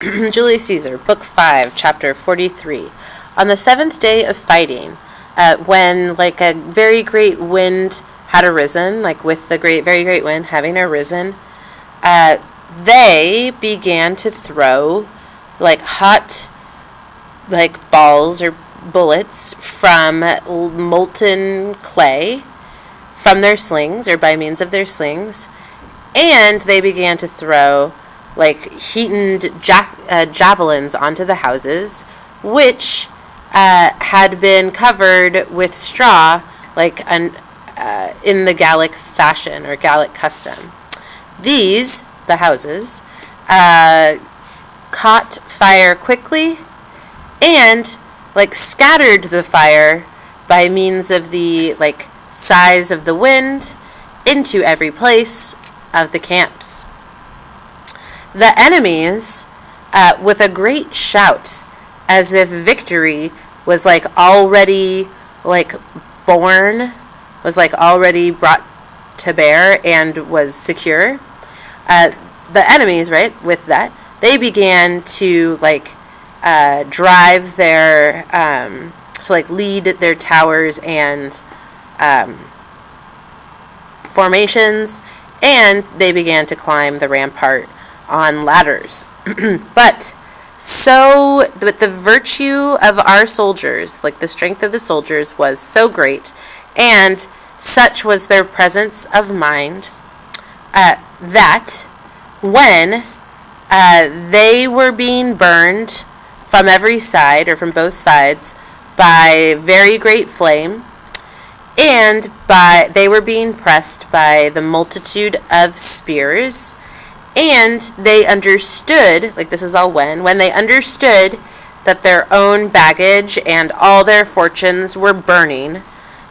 Julius Caesar, Book 5, Chapter 43. On the seventh day of fighting, when a very great wind had arisen, with the very great wind having arisen, they began to throw hot balls or bullets from molten clay from their slings or by means of their slings, and they began to throw heated javelins onto the houses, which had been covered with straw, in the Gallic fashion or Gallic custom. These, the houses, caught fire quickly and scattered the fire by means of the size of the wind into every place of the camps. The enemies, with a great shout, as if victory was already born, was already brought to bear and was secure. The enemies, right, with that, they began to drive their lead their towers and formations, and they began to climb the rampart on ladders. But the virtue of our soldiers, the strength of the soldiers, was so great, and such was their presence of mind, that when they were being burned from every side, or from both sides, by very great flame, and they were being pressed by the multitude of spears, and they understood, this is all when they understood that their own baggage and all their fortunes were burning,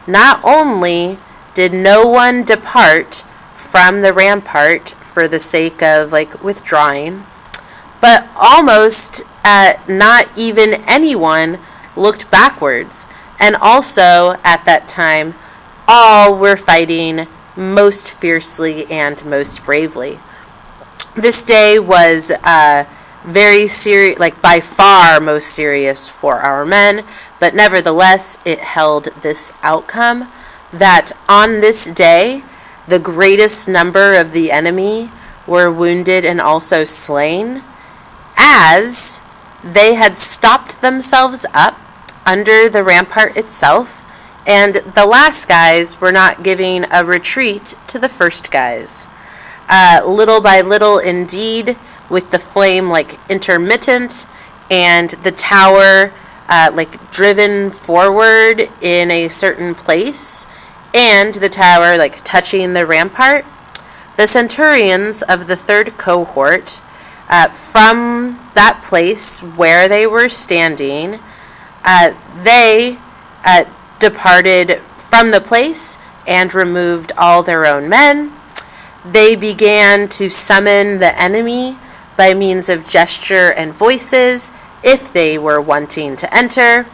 not only did no one depart from the rampart for the sake of withdrawing, but almost not even anyone looked backwards. And also at that time, all were fighting most fiercely and most bravely. This day was very serious, by far most serious for our men, but nevertheless it held this outcome, that on this day the greatest number of the enemy were wounded and also slain, as they had stopped themselves up under the rampart itself, and the last guys were not giving a retreat to the first guys. Little by little, indeed, with the flame intermittent and the tower driven forward in a certain place, and the tower touching the rampart, the centurions of the third cohort, from that place where they were standing, they departed from the place and removed all their own men. They began to summon the enemy by means of gesture and voices, if they were wanting to enter,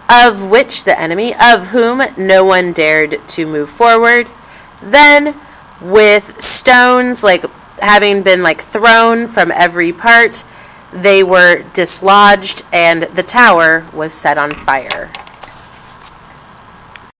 of which the enemy, of whom no one dared to move forward. Then, with stones having been thrown from every part, they were dislodged, and the tower was set on fire.